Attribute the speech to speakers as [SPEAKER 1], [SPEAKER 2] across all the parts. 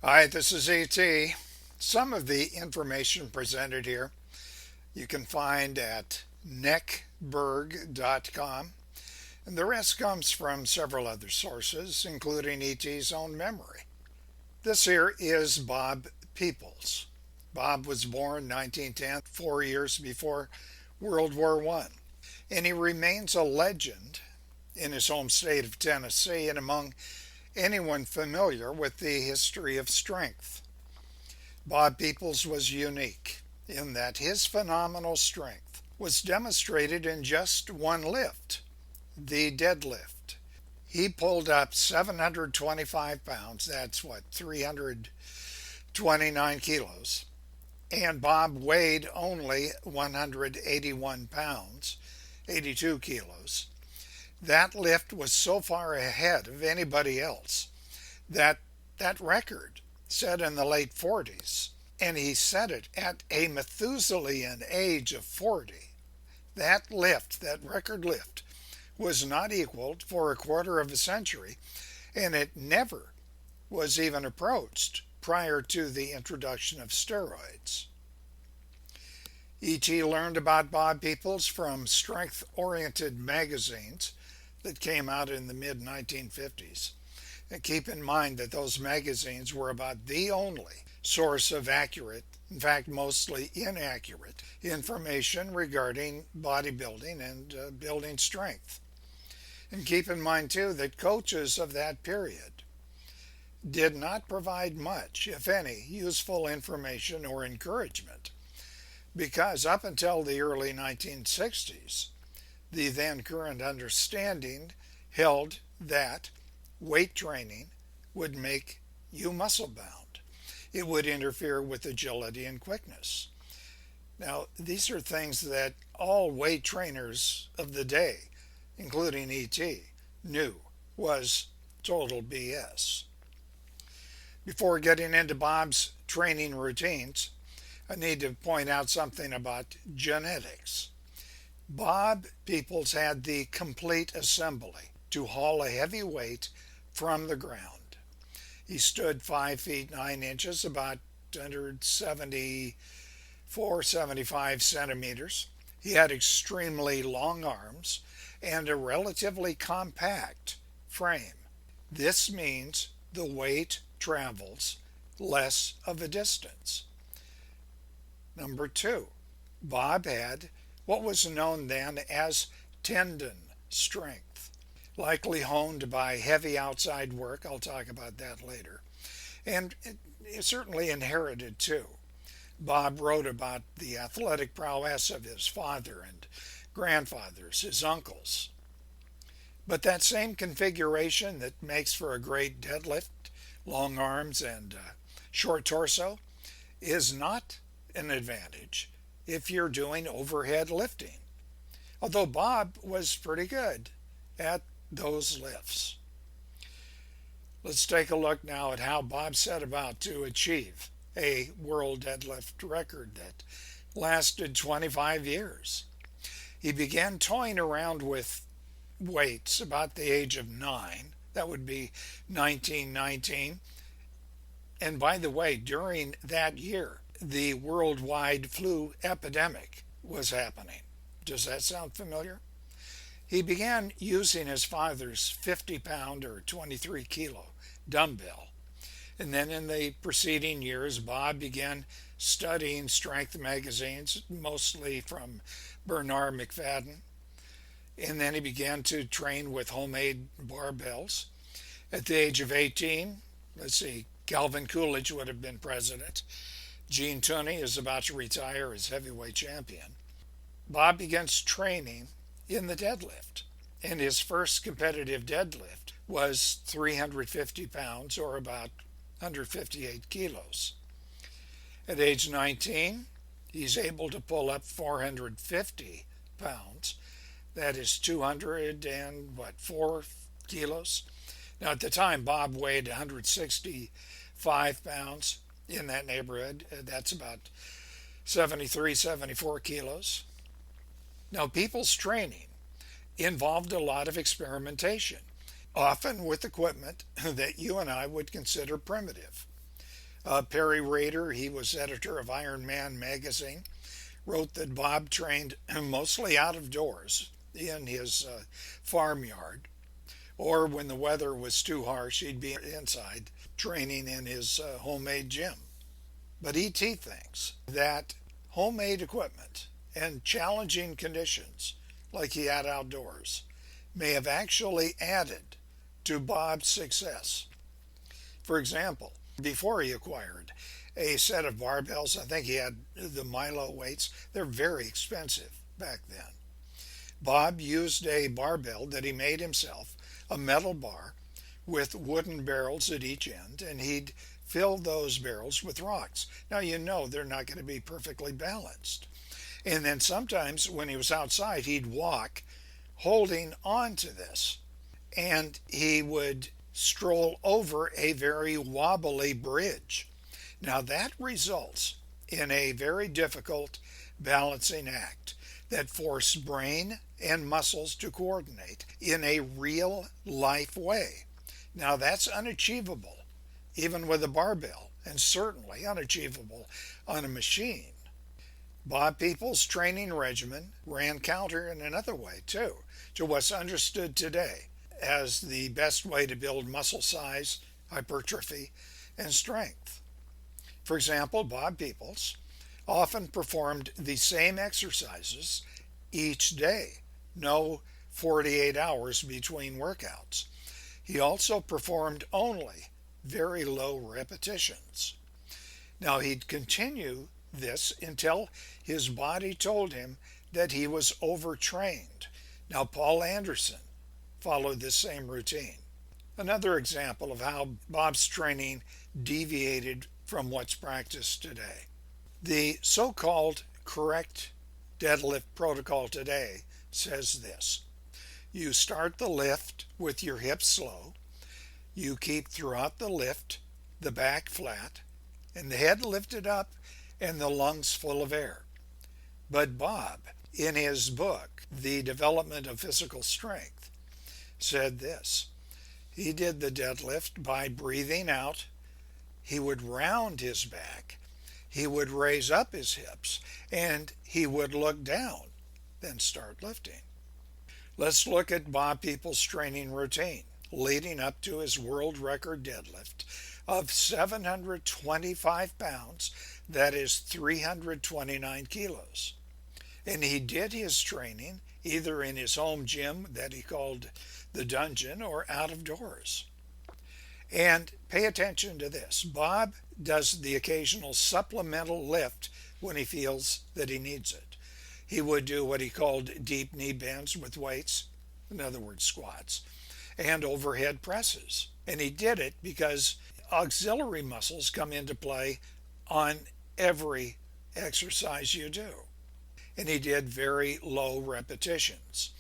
[SPEAKER 1] Hi, this is ET. Some of the information presented here you can find at neckberg.com, and the rest comes from several other sources, including ET's own memory. This here is Bob Peoples. Bob was born 1910, 4 years before World War I, and he remains a legend in his home state of Tennessee and among anyone familiar with the history of strength. Bob Peoples was unique in that his phenomenal strength was demonstrated in just one lift, the deadlift. He pulled up 725 pounds, that's what, 329 kilos, and Bob weighed only 181 pounds, 82 kilos. That lift was so far ahead of anybody else that that record set in the late 40s, and he set it at a Methuselian age of 40. That lift, that record lift, was not equaled for a quarter of a century, and it never was even approached prior to the introduction of steroids. E.T. learned about Bob Peoples from strength oriented magazines that came out in the mid 1950s. And keep in mind that those magazines were about the only source of accurate, in fact, mostly inaccurate, information regarding bodybuilding and building strength. And keep in mind, too, that coaches of that period did not provide much, if any, useful information or encouragement, because up until the early 1960s, the then current understanding held that weight training would make you muscle bound. It would interfere with agility and quickness. Now, these are things that all weight trainers of the day, including ET, knew was total BS. Before getting into Bob's training routines, I need to point out something about genetics. Bob Peoples had the complete assembly to haul a heavy weight from the ground. He stood 5 feet 9 inches, about 174, 75 centimeters. He had extremely long arms and a relatively compact frame. This means the weight travels less of a distance. Number two, Bob had what was known then as tendon strength, likely honed by heavy outside work. I'll talk about that later. And it certainly inherited too. Bob wrote about the athletic prowess of his father and grandfathers, his uncles. But that same configuration that makes for a great deadlift, long arms and short torso, is not an advantage if you're doing overhead lifting. Although Bob was pretty good at those lifts. Let's take a look now at how Bob set about to achieve a world deadlift record that lasted 25 years. He began toying around with weights about the age of 9. That would be 1919. And by the way, during that year, the worldwide flu epidemic was happening. Does that sound familiar? He began using his father's 50-pound or 23 kilo dumbbell. And then in the preceding years, Bob began studying strength magazines, mostly from Bernard McFadden. And then he began to train with homemade barbells. At the age of 18, let's see, Calvin Coolidge would have been president. Gene Tunney is about to retire as heavyweight champion. Bob begins training in the deadlift, and his first competitive deadlift was 350 pounds or about 158 kilos. At age 19, he's able to pull up 450 pounds. That is 204 kilos. Now, at the time, Bob weighed 165 pounds in that neighborhood. That's about 73, 74 kilos. Now, people's training involved a lot of experimentation, often with equipment that you and I would consider primitive. Perry Rader, he was editor of Iron Man magazine, wrote that Bob trained mostly out of doors in his farmyard, or when the weather was too harsh, he'd be inside training in his homemade gym. But E.T. thinks that homemade equipment and challenging conditions like he had outdoors may have actually added to Bob's success. For example, before he acquired a set of barbells, I think he had the Milo weights. They're very expensive back then. Bob used a barbell that he made himself, a metal bar with wooden barrels at each end, and he'd fill those barrels with rocks. Now, you know they're not going to be perfectly balanced. And then sometimes when he was outside, he'd walk holding on to this, and he would stroll over a very wobbly bridge. Now, that results in a very difficult balancing act that forced brain and muscles to coordinate in a real life way. Now, that's unachievable even with a barbell, and certainly unachievable on a machine. Bob Peoples' training regimen ran counter in another way, too, to what's understood today as the best way to build muscle size, hypertrophy, and strength. For example, Bob Peoples often performed the same exercises each day, no 48 hours between workouts. He also performed only very low repetitions. Now, he'd continue this until his body told him that he was overtrained. Now, Paul Anderson followed this same routine. Another example of how Bob's training deviated from what's practiced today. The so-called correct deadlift protocol today says this: you start the lift with your hips slow, you keep throughout the lift the back flat and the head lifted up and the lungs full of air. But Bob, in his book, The Development of Physical Strength, said this: he did the deadlift by breathing out, he would round his back, he would raise up his hips, and he would look down, then start lifting. Let's look at Bob Peoples' training routine leading up to his world record deadlift of 725 pounds, that is 329 kilos. And he did his training either in his home gym that he called the dungeon or out of doors. And pay attention to this: Bob does the occasional supplemental lift when he feels that he needs it. He would do what he called deep knee bends with weights, in other words, squats, and overhead presses. And he did it because auxiliary muscles come into play on every exercise you do. And he did very low repetitions.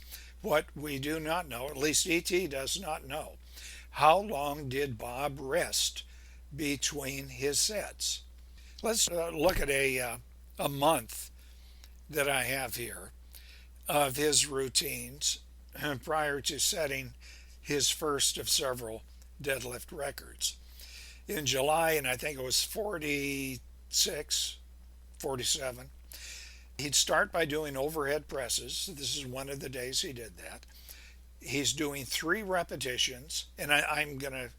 [SPEAKER 1] What we do not know, at least E.T. does not know, how long did Bob rest between his sets? Let's look at a month that I have here of his routines prior to setting his first of several deadlift records. In July, and I think it was 46, 47, he'd start by doing overhead presses. This is one of the days he did that. He's doing 3 repetitions, and I'm going to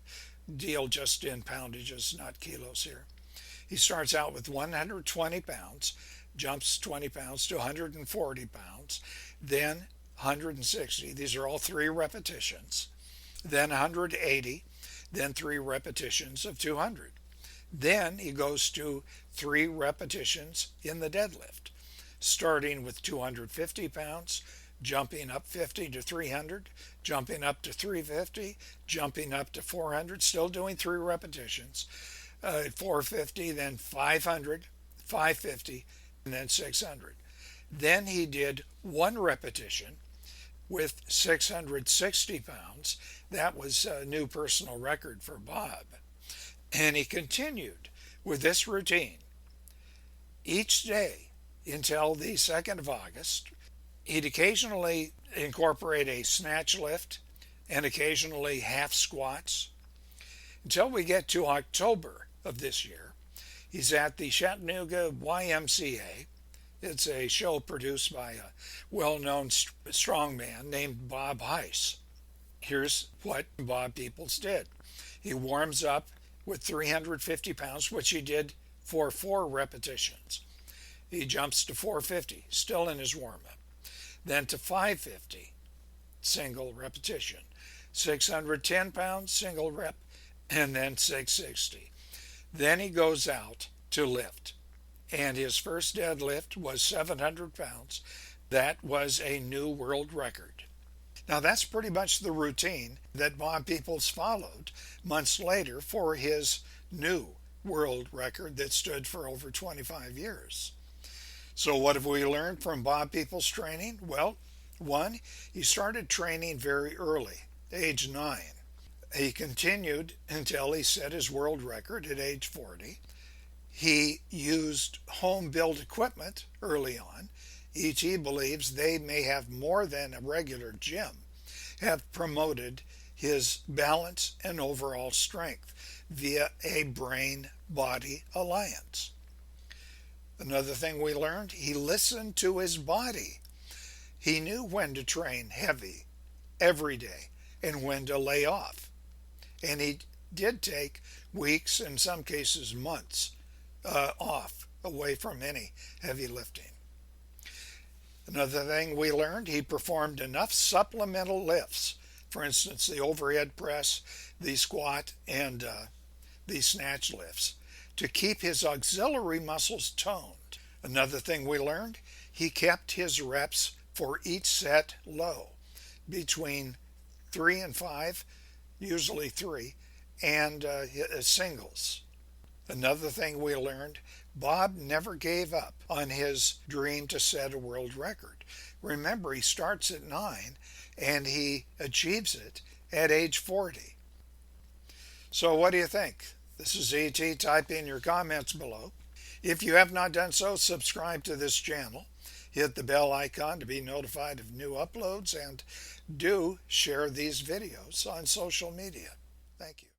[SPEAKER 1] deal just in poundages, not kilos here. He starts out with 120 pounds, jumps 20 pounds to 140 pounds, then 160. These are all 3 repetitions. Then 180, then 3 repetitions of 200. Then he goes to 3 repetitions in the deadlift, starting with 250 pounds, jumping up 50 to 300, jumping up to 350, jumping up to 400, still doing 3 repetitions, 450, then 500, 550, and then 600. Then he did 1 repetition with 660 pounds. That was a new personal record for Bob. And he continued with this routine each day until the 2nd of August. He'd occasionally incorporate a snatch lift and occasionally half squats until we get to October of this year. He's at the Chattanooga YMCA. It's a show produced by a well-known strongman named Bob Heiss. Here's what Bob Peoples did. He warms up with 350 pounds, which he did for 4 repetitions. He jumps to 450, still in his warm-up. Then to 550, single repetition. 610 pounds, single rep, and then 660. Then he goes out to lift. And his first deadlift was 700 pounds. That was a new world record. Now that's pretty much the routine that Bob Peoples followed months later for his new world record that stood for over 25 years. So what have we learned from Bob Peoples' training? Well, one, he started training very early, age 9. He continued until he set his world record at age 40. He used home-built equipment early on. E.T. believes they may have more than a regular gym, have promoted his balance and overall strength via a brain-body alliance. Another thing we learned, he listened to his body. He knew when to train heavy every day and when to lay off. And he did take weeks, in some cases months, off, away from any heavy lifting. Another thing we learned, he performed enough supplemental lifts, for instance, the overhead press, the squat, and the snatch lifts, to keep his auxiliary muscles toned. Another thing we learned, he kept his reps for each set low, between 3 and 5, usually 3, and singles. Another thing we learned, Bob never gave up on his dream to set a world record. Remember, he starts at 9 and he achieves it at age 40. So what do you think? This is E.T. Type in your comments below. If you have not done so, subscribe to this channel. Hit the bell icon to be notified of new uploads, and do share these videos on social media. Thank you.